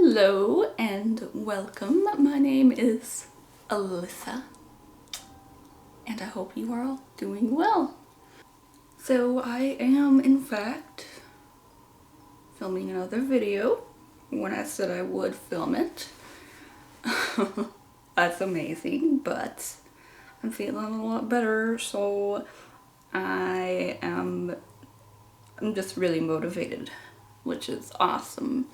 Hello and welcome. My name is Alyssa and I hope you are all doing well. So I am in fact filming another video when I said I would film it. That's amazing, but I'm feeling a lot better, so I'm just really motivated, which is awesome.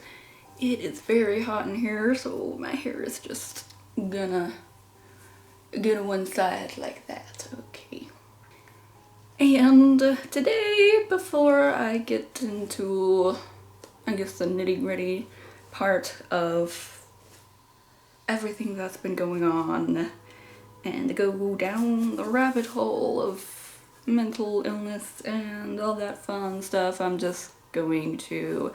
It is very hot in here, so my hair is just gonna go to one side like that, okay. And today, before I get into, I guess, the nitty-gritty part of everything that's been going on and go down the rabbit hole of mental illness and all that fun stuff, I'm just going to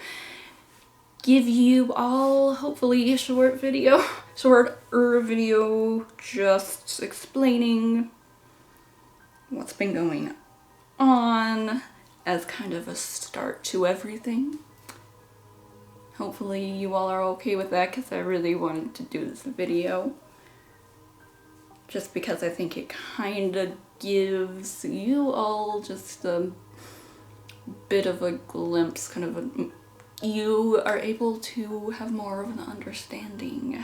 give you all hopefully a shorter video just explaining what's been going on as kind of a start to everything. Hopefully you all are okay with that, because I really wanted to do this video just because I think it kind of gives you all just a bit of a glimpse, kind of a you are able to have more of an understanding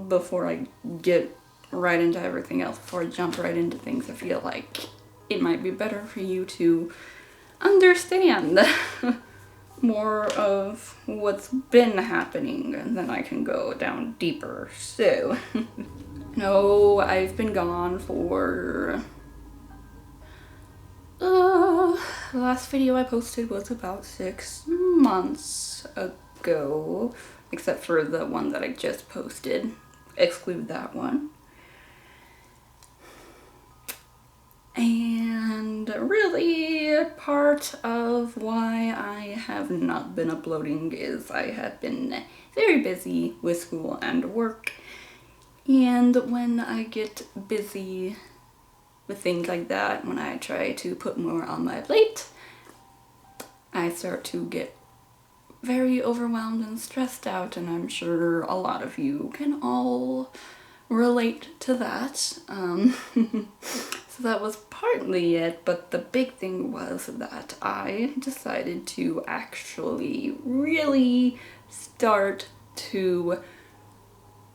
before I get right into everything else, before I jump right into things. I feel like it might be better for you to understand more of what's been happening, and then I can go down deeper. So, no, I've been gone for the last video I posted was about 6 months ago, except for the one that I just posted. Exclude that one. And really, part of why I have not been uploading is I have been very busy with school and work. And when I get busy with things like that, when I try to put more on my plate, I start to get very overwhelmed and stressed out, and I'm sure a lot of you can all relate to that. So that was partly it, but the big thing was that I decided to actually really start to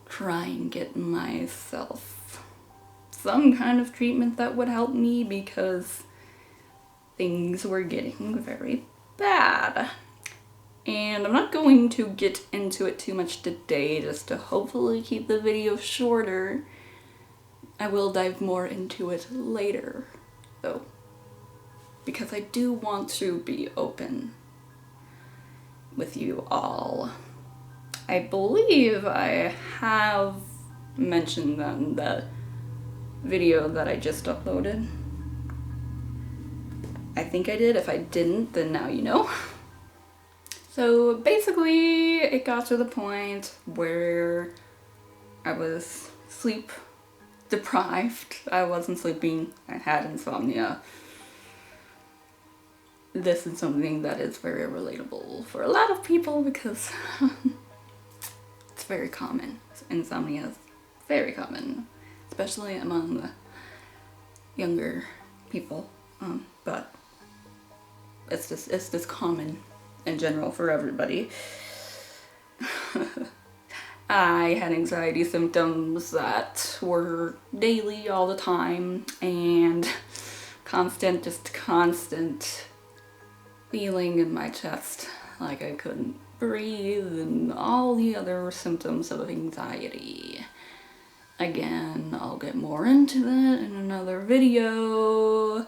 try and get myself some kind of treatment that would help me, because things were getting very bad. And I'm not going to get into it too much today, just to hopefully keep the video shorter. I will dive more into it later, though, because I do want to be open with you all. I believe I have mentioned that in the video that I just uploaded. I think I did. If I didn't, then now you know. So basically, it got to the point where I was sleep deprived. I wasn't sleeping. I had insomnia. This is something that is very relatable for a lot of people, because it's very common. Insomnia is very common, especially among the younger people, but it's just common in general for everybody. I had anxiety symptoms that were daily, all the time, and constant feeling in my chest like I couldn't breathe, and all the other symptoms of anxiety. Again, I'll get more into that in another video.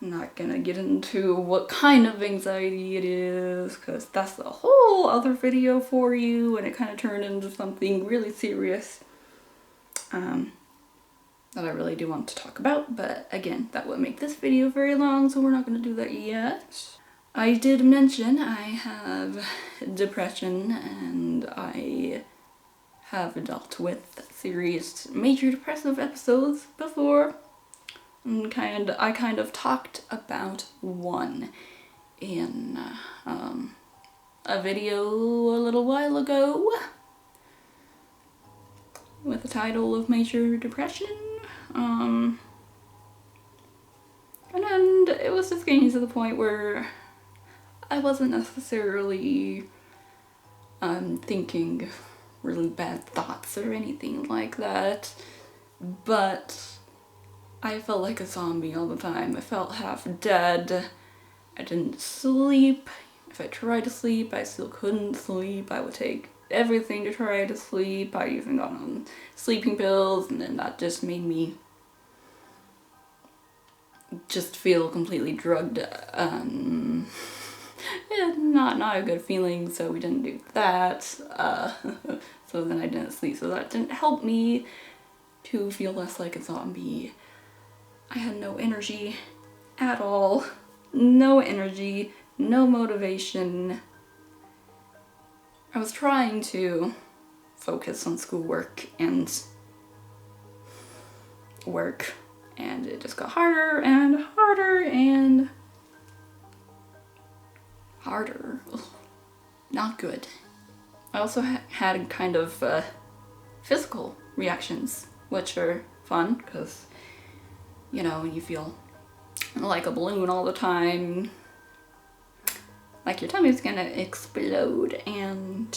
I'm not gonna get into what kind of anxiety it is, because that's a whole other video for you, and it kind of turned into something really serious that I really do want to talk about. But again, that would make this video very long, so we're not gonna do that yet. I did mention I have depression, and I have dealt with serious major depressive episodes before. And I kind of talked about one in a video a little while ago with the title of Major Depression. And it was just getting to the point where I wasn't necessarily thinking really bad thoughts or anything like that, but I felt like a zombie all the time. I felt half dead. I didn't sleep. If I tried to sleep, I still couldn't sleep. I would take everything to try to sleep. I even got on sleeping pills, and then that just made me just feel completely drugged. Not a good feeling, so we didn't do that. So then I didn't sleep, so that didn't help me to feel less like a zombie. I had no energy at all. No energy, no motivation. I was trying to focus on schoolwork and work, and it just got harder and harder and harder. Ugh, not good. I also had kind of physical reactions, which are fun because, you know, you feel like a balloon all the time, like your tummy's gonna explode, and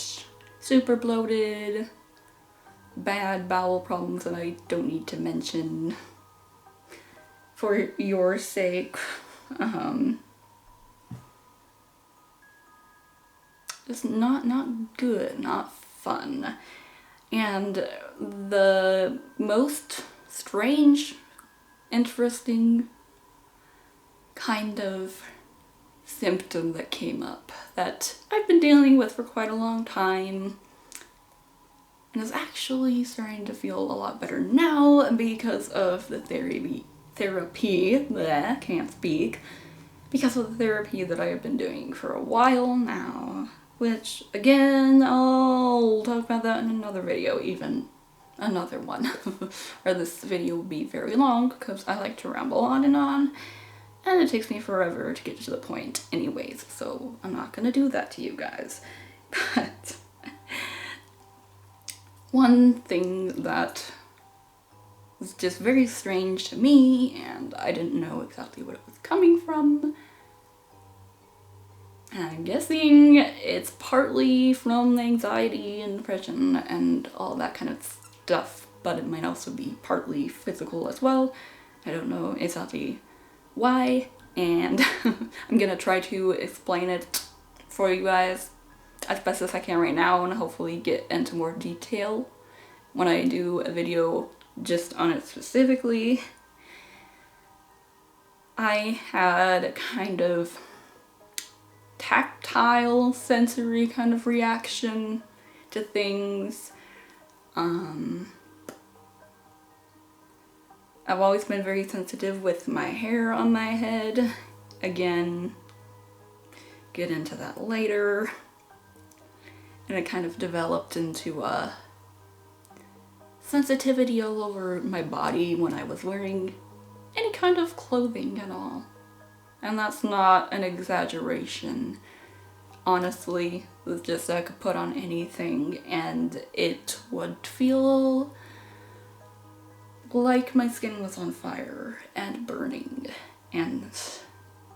super bloated, bad bowel problems that I don't need to mention for your sake. Just not good, not fun. And the most strange, interesting kind of symptom that came up that I've been dealing with for quite a long time and is actually starting to feel a lot better now because of the therapy, bleh, can't speak, because of the therapy that I have been doing for a while now, which again, I'll talk about that in another video, even another one, or this video will be very long because I like to ramble on, and it takes me forever to get to the point anyways, so I'm not gonna do that to you guys. But one thing that was just very strange to me, and I didn't know exactly what it was coming from, and I'm guessing it's partly from the anxiety and depression and all that kind of stuff, but it might also be partly physical as well. I don't know exactly why, and I'm gonna try to explain it for you guys as best as I can right now, and hopefully get into more detail when I do a video just on it specifically. I had a kind of tactile, sensory kind of reaction to things. I've always been very sensitive with my hair on my head. Again, get into that later. And it kind of developed into a sensitivity all over my body when I was wearing any kind of clothing at all. And that's not an exaggeration. Honestly, it was just I could put on anything and it would feel like my skin was on fire and burning and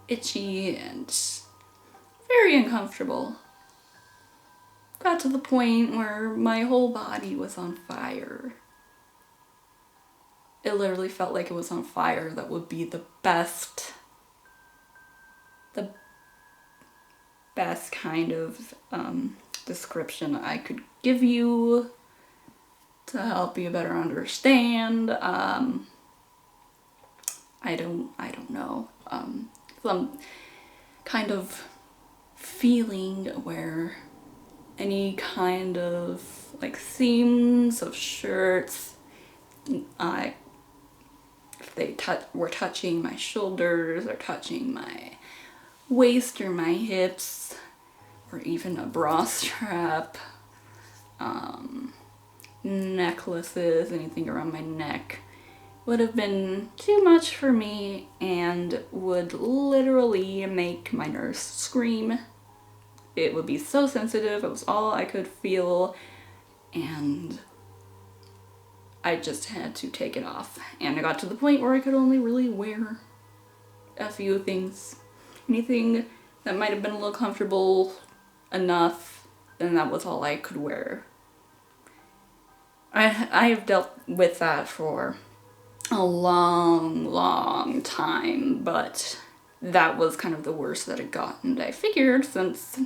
itchy and very uncomfortable. Got to the point where my whole body was on fire. It literally felt like it was on fire. That would be the best kind of description I could give you to help you better understand. I don't know. Some kind of feeling where any kind of like seams of shirts, if they were touching my shoulders or touching my waist or my hips, or even a bra strap, necklaces, anything around my neck, would have been too much for me and would literally make my nurse scream. it would be so sensitive. It was all I could feel, and I just had to take it off. And I got to the point where I could only really wear a few things. Anything that might have been a little comfortable enough, then that was all I could wear. I have dealt with that for a long time, but that was kind of the worst that it got. And I figured, since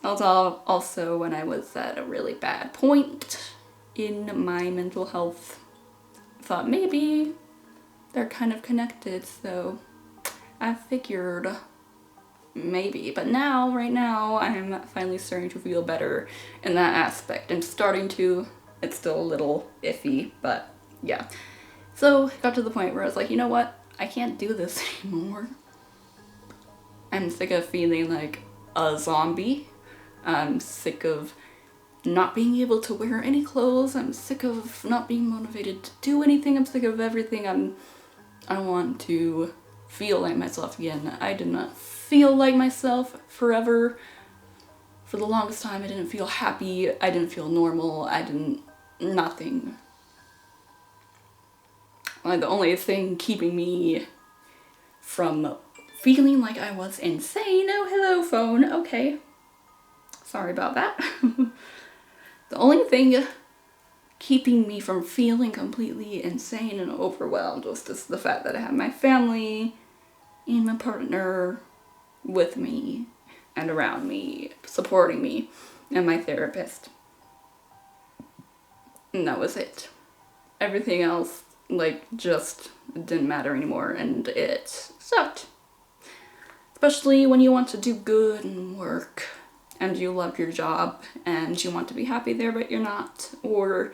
that was also when I was at a really bad point in my mental health, I thought maybe they're kind of connected, so I figured maybe. But now, right now, I'm finally starting to feel better in that aspect. I'm starting to, it's still a little iffy, but yeah. So it got to the point where I was like, you know what? I can't do this anymore. I'm sick of feeling like a zombie. I'm sick of not being able to wear any clothes. I'm sick of not being motivated to do anything. I'm sick of everything. I want to feel like myself again. I did not feel like myself forever. For the longest time, I didn't feel happy. I didn't feel normal. Nothing. Like, the only thing keeping me from feeling like I was insane. Oh, hello, phone. Okay. Sorry about that. The only thing keeping me from feeling completely insane and overwhelmed was just the fact that I had my family and my partner with me and around me, supporting me, and my therapist. And that was it. Everything else, like, just didn't matter anymore, and it sucked. Especially when you want to do good and work, and you love your job, and you want to be happy there, but you're not. Or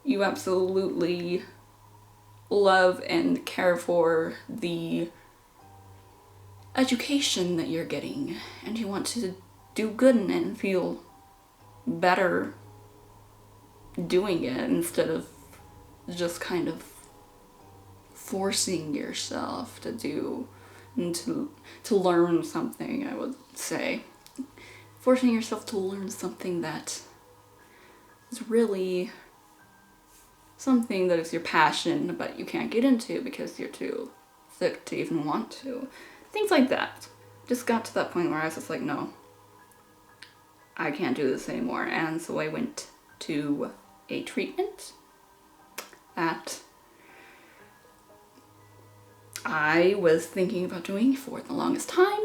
you absolutely love and care for the education that you're getting, and you want to do good in it and feel better doing it instead of just kind of forcing yourself to do and to learn something, I would say. Forcing yourself to learn something that is really something that is your passion, but you can't get into because you're too sick to even want to. Things like that. Just got to that point where I was just like, no, I can't do this anymore. And so I went to a treatment that I was thinking about doing for the longest time.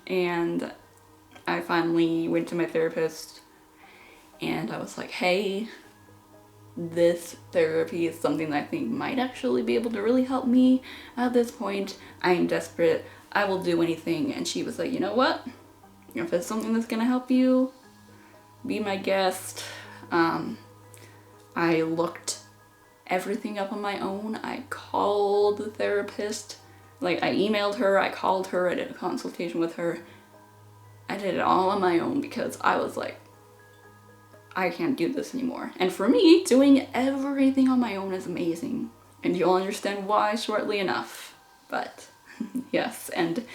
And I finally went to my therapist and I was like, hey, this therapy is something that I think might actually be able to really help me at this point. I am desperate. I will do anything. And she was like, you know what? If it's something that's gonna help you, be my guest. I looked everything up on my own. I called the therapist. Like, I emailed her, I called her, I did a consultation with her. I did it all on my own because I was like, I can't do this anymore. And for me, doing everything on my own is amazing. And you'll understand why shortly enough. But yes, and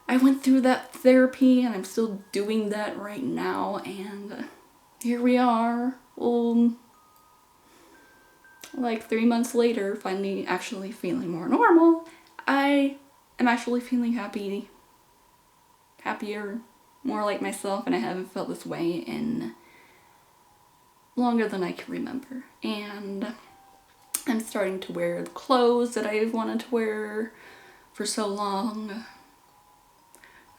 I went through that therapy and I'm still doing that right now. And here we are, like 3 months later, finally actually feeling more normal. I am actually feeling happier, more like myself, and I haven't felt this way in longer than I can remember. And I'm starting to wear the clothes that I've wanted to wear for so long.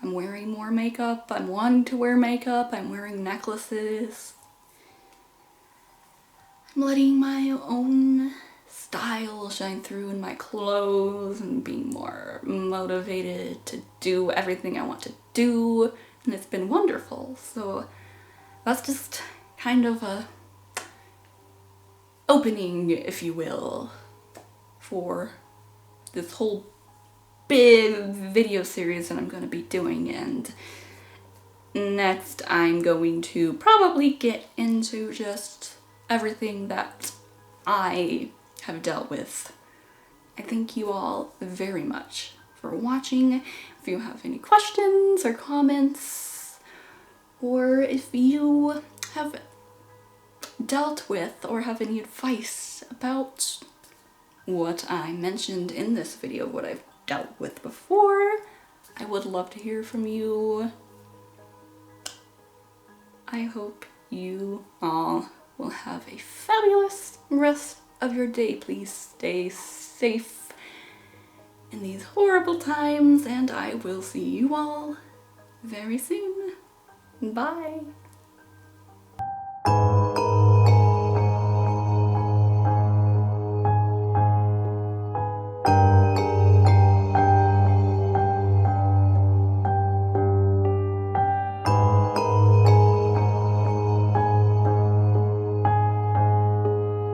I'm wearing more makeup. I'm wanting to wear makeup. I'm wearing necklaces. I'm letting my own style shine through in my clothes and being more motivated to do everything I want to do. And it's been wonderful. So that's just kind of a opening, if you will, for this whole big video series that I'm going to be doing. And next I'm going to probably get into just everything that I have dealt with. I thank you all very much for watching. if you have any questions or comments, or if you have dealt with or have any advice about what I mentioned in this video, what I've dealt with before, I would love to hear from you. I hope you all will have a fabulous rest of your day. Please stay safe in these horrible times, and I will see you all very soon. Bye.